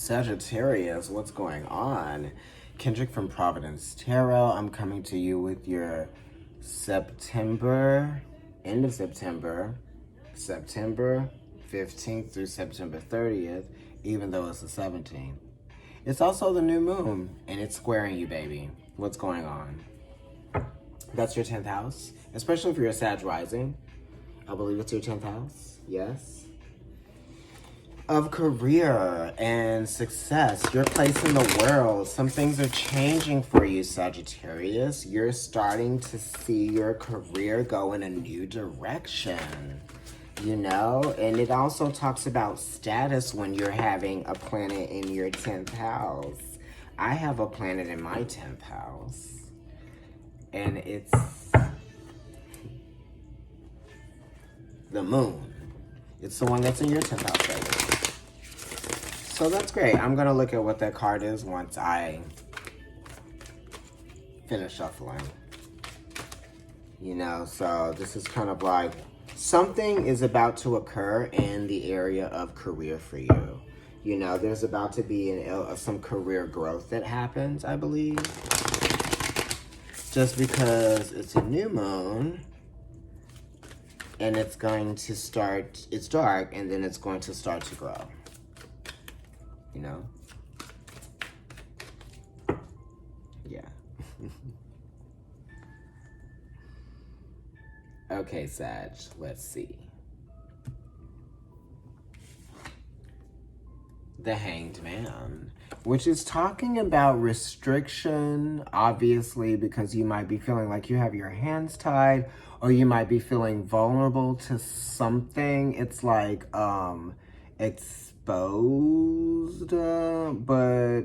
Sagittarius, what's going on? Kendrick from Providence Tarot. I'm coming to you with your end of September 15th through September 30th, even though it's the 17th. It's also the new moon, and it's squaring you, baby. What's going on? That's your 10th house, especially if you're a Sag rising. I believe it's your 10th house, yes. Of career and success, your place in the world. Some things are changing for you, Sagittarius. You're starting to see your career go in a new direction, you know? And it also talks about status when you're having a planet in your 10th house. I have a planet in my 10th house, and it's the moon. It's the one that's in your 10th house, baby. So that's great. I'm going to look at what that card is once I finish shuffling. You know, so this is kind of like something is about to occur in the area of career for you. You know, there's about to be some career growth that happens, I believe. Just because it's a new moon and it's going to start, it's dark, and then it's going to start to grow. You know? Yeah. Okay, Sag, let's see. The Hanged Man, which is talking about restriction, obviously, because you might be feeling like you have your hands tied, or you might be feeling vulnerable to something. It's like, exposed, but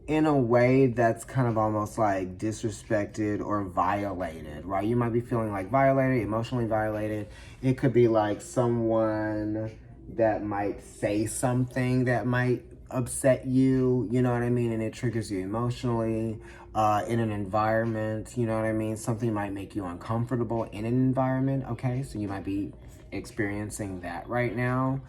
in a way that's kind of almost like disrespected or violated, right? You might be feeling like violated, emotionally violated. It could be like someone that might say something that might upset you, you know what I mean? And it triggers you emotionally in an environment, you know what I mean? Something might make you uncomfortable in an environment, okay? So you might be experiencing that right now.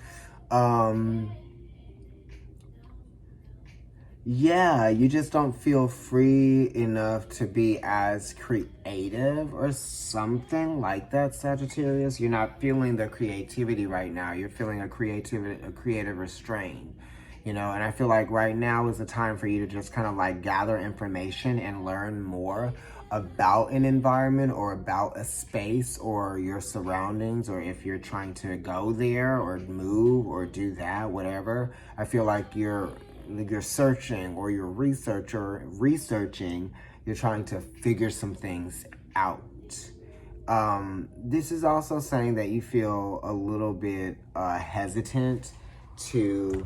Yeah, you just don't feel free enough to be as creative or something like that, Sagittarius. You're not feeling the creativity right now. You're feeling a creative restraint, you know, and I feel like right now is the time for you to just kind of like gather information and learn more about an environment or about a space or your surroundings, or if you're trying to go there or move or do that, whatever. I feel like you're searching or you're researching, you're trying to figure some things out. This is also saying that you feel a little bit hesitant to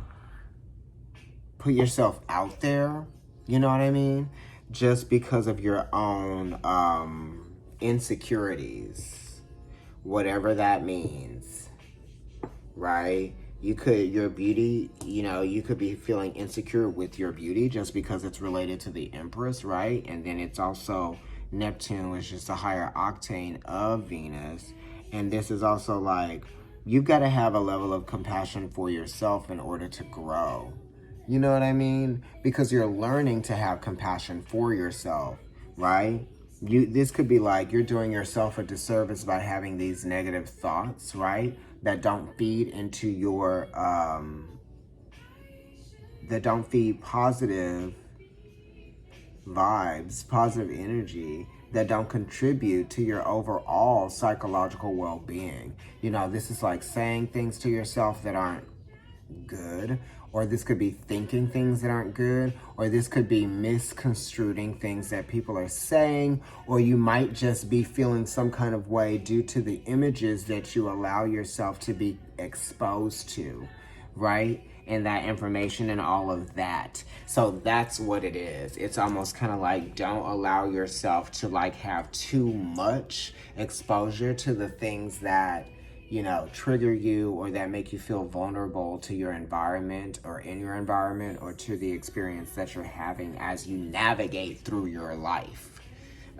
put yourself out there, you know what I mean? Just because of your own insecurities, whatever that means, right? Your beauty, you know, you could be feeling insecure with your beauty just because it's related to the Empress, right? And then it's also Neptune, which is the higher octane of Venus. And this is also like, you've got to have a level of compassion for yourself in order to grow. You know what I mean? Because you're learning to have compassion for yourself, right? This could be like you're doing yourself a disservice by having these negative thoughts, right? That don't feed into your, that don't feed positive vibes, positive energy, that don't contribute to your overall psychological well-being. You know, this is like saying things to yourself that aren't good, or this could be thinking things that aren't good, or this could be misconstruing things that people are saying, or you might just be feeling some kind of way due to the images that you allow yourself to be exposed to, right? And that information and all of that. So that's what it is. It's almost kind of like, don't allow yourself to like have too much exposure to the things that, you know, trigger you or that make you feel vulnerable to your environment or in your environment or to the experience that you're having as you navigate through your life,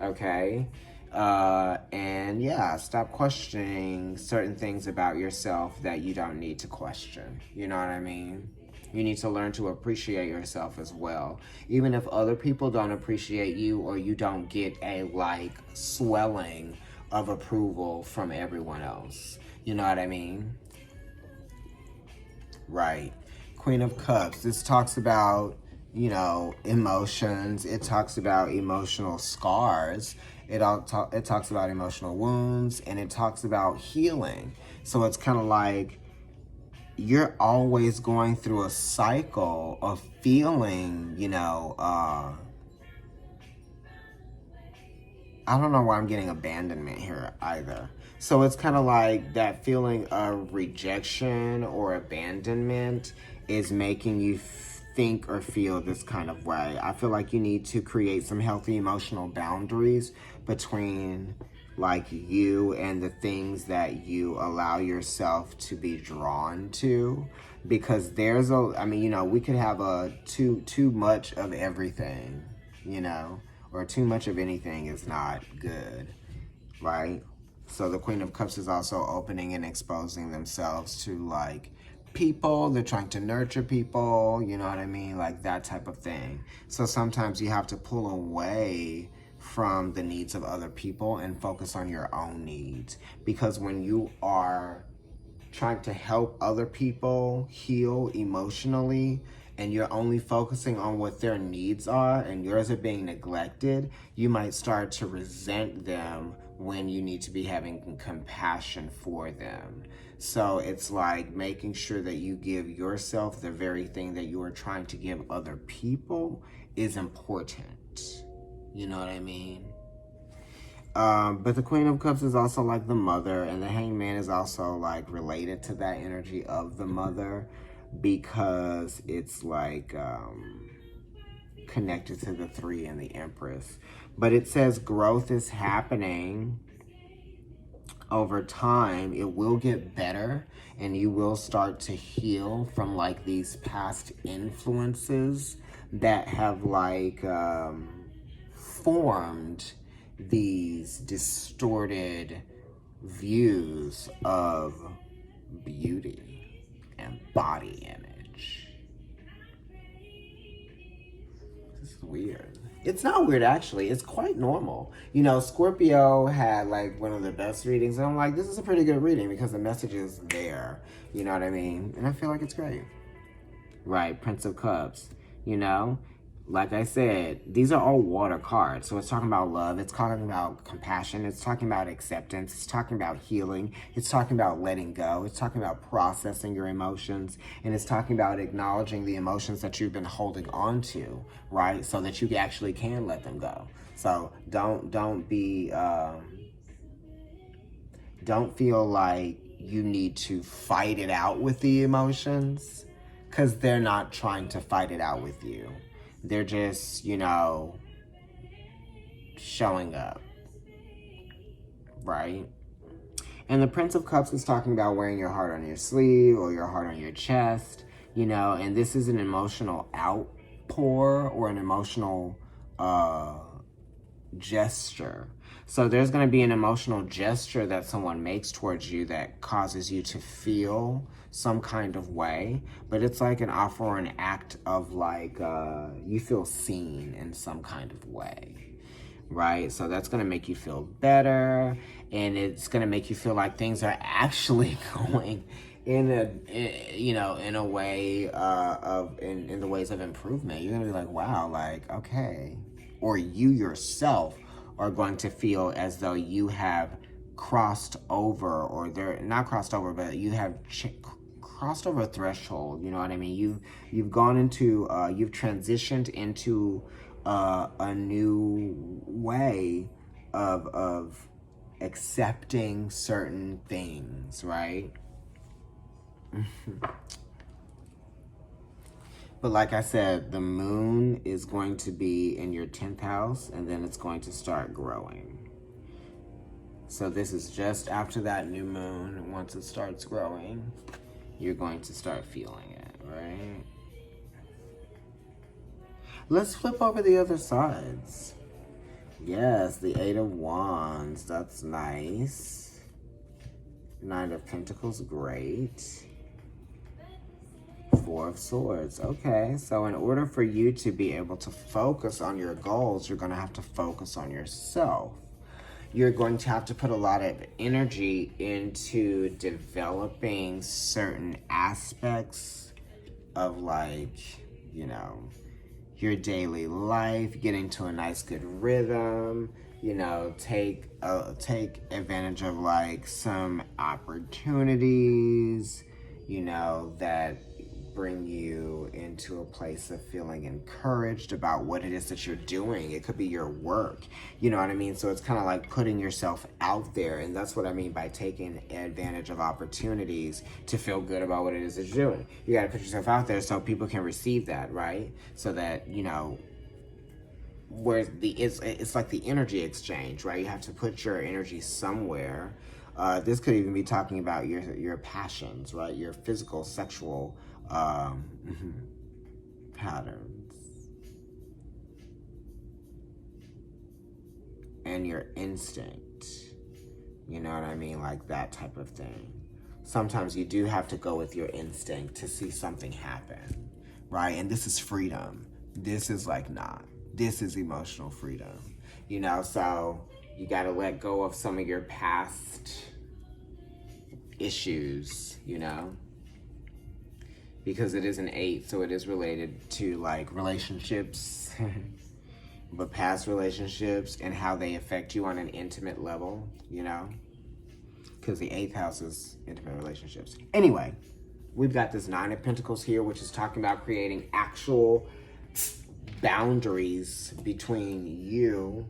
okay? And yeah, stop questioning certain things about yourself that you don't need to question, you know what I mean? You need to learn to appreciate yourself as well. Even if other people don't appreciate you, or you don't get a like swelling of approval from everyone else. You know what I mean? Right. Queen of Cups. This talks about, you know, emotions. It talks about emotional scars. It talks about emotional wounds, and it talks about healing. So it's kind of like you're always going through a cycle of feeling, you know, I don't know why I'm getting abandonment here either. So it's kind of like that feeling of rejection or abandonment is making you think or feel this kind of way. I feel like you need to create some healthy emotional boundaries between like you and the things that you allow yourself to be drawn to, because there's I mean, you know, we could have a too much of everything, you know, or too much of anything is not good, right? So the Queen of Cups is also opening and exposing themselves to like people. They're trying to nurture people, you know what I mean? Like that type of thing. So sometimes you have to pull away from the needs of other people and focus on your own needs. Because when you are trying to help other people heal emotionally, and you're only focusing on what their needs are and yours are being neglected, you might start to resent them when you need to be having compassion for them. So it's like making sure that you give yourself the very thing that you are trying to give other people is important. You know what I mean? But the Queen of Cups is also like the mother, and the Hanged Man is also like related to that energy of the mother, because it's like connected to the 3 and the Empress. But it says growth is happening over time. It will get better, and you will start to heal from like these past influences that have like formed these distorted views of beauty and body image. This is weird. It's not weird, actually. It's quite normal. You know, Scorpio had like one of the best readings, and I'm like, this is a pretty good reading because the message is there. You know what I mean? And I feel like it's great. Right, Prince of Cups. You know, like I said, these are all water cards. So it's talking about love. It's talking about compassion. It's talking about acceptance. It's talking about healing. It's talking about letting go. It's talking about processing your emotions. And it's talking about acknowledging the emotions that you've been holding on to, right? So that you actually can let them go. So don't feel like you need to fight it out with the emotions, because they're not trying to fight it out with you. They're just, you know, showing up, right? And the Prince of Cups is talking about wearing your heart on your sleeve or your heart on your chest, you know, and this is an emotional outpour or an emotional gesture. So there's going to be an emotional gesture that someone makes towards you that causes you to feel some kind of way, but it's like an offer or an act of like you feel seen in some kind of way, right? So that's going to make you feel better, and it's going to make you feel like things are actually going in a way in the ways of improvement. You're going to be like, wow, like, okay. Or you yourself are going to feel as though you have crossed over, or they're not crossed over, but you have crossed over a threshold. You know what I mean? You've gone into you've transitioned into a new way of accepting certain things, right? But like I said, the moon is going to be in your 10th house, and then it's going to start growing. So this is just after that new moon. Once it starts growing, you're going to start feeling it, right? Let's flip over the other sides. Yes, the 8 of Wands. That's nice. 9 of Pentacles, great. Four of Swords. Okay, so in order for you to be able to focus on your goals, you're going to have to focus on yourself. You're going to have to put a lot of energy into developing certain aspects of, like, you know, your daily life, getting to a nice good rhythm, you know, take advantage of like some opportunities, you know, that bring you into a place of feeling encouraged about what it is that you're doing. It could be your work, you know what I mean? So it's kind of like putting yourself out there, and that's what I mean by taking advantage of opportunities to feel good about what it is that you're doing. You got to put yourself out there so people can receive that, right? So that, you know, where it's like the energy exchange, right? You have to put your energy somewhere. This could even be talking about your passions, right? Your physical, sexual patterns and your instinct. You know what I mean? Like that type of thing. Sometimes you do have to go with your instinct to see something happen, right? And this is freedom. This is like not. This is emotional freedom, you know? So you got to let go of some of your past issues, you know? Because it is an 8, so it is related to like relationships, but past relationships and how they affect you on an intimate level, you know? Because the 8th house is intimate relationships. Anyway, we've got this 9 of Pentacles here, which is talking about creating actual boundaries between you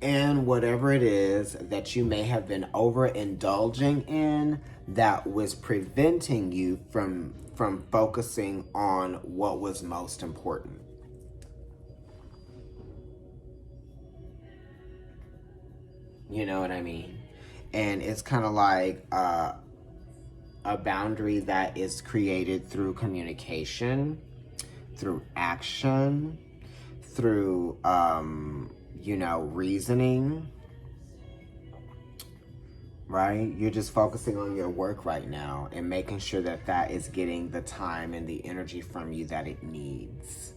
and whatever it is that you may have been overindulging in that was preventing you from focusing on what was most important. You know what I mean? And it's kind of like a boundary that is created through communication, through action, through, you know, reasoning, right? You're just focusing on your work right now and making sure that that is getting the time and the energy from you that it needs.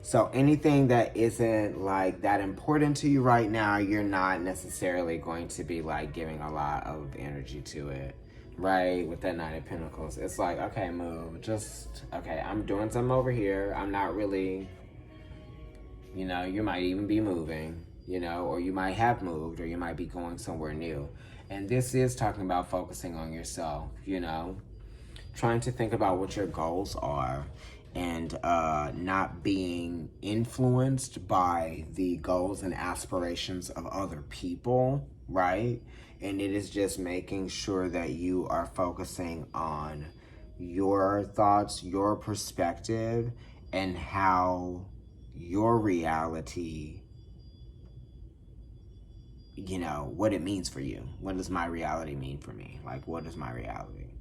So anything that isn't like that important to you right now, you're not necessarily going to be like giving a lot of energy to it. Right, with that 9 of Pentacles, it's like, okay, move. Just, okay, I'm doing something over here. I'm not really, you know, you might even be moving, you know, or you might have moved, or you might be going somewhere new. And this is talking about focusing on yourself, you know, trying to think about what your goals are and not being influenced by the goals and aspirations of other people, right? And it is just making sure that you are focusing on your thoughts, your perspective, and how your reality, you know, what it means for you. What does my reality mean for me? Like, what is my reality?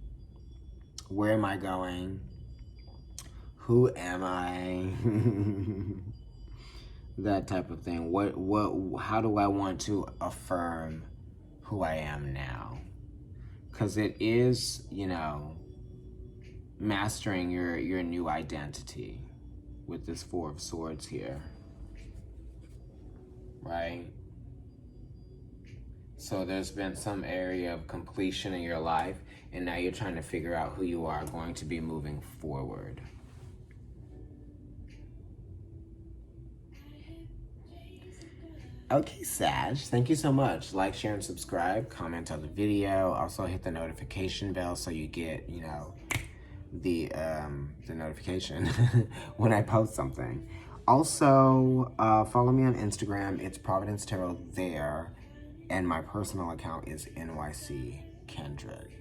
Where am I going? Who am I? That type of thing. How do I want to affirm who I am now? Because it is, you know, mastering your new identity with this 4 of Swords here, right? So there's been some area of completion in your life, and now you're trying to figure out who you are going to be moving forward. Okay, Sag, thank you so much. Like, share, and subscribe. Comment on the video. Also hit the notification bell so you get, you know, the notification when I post something. Also, follow me on Instagram. It's Providence Tarot there. And my personal account is NYC Kendrick.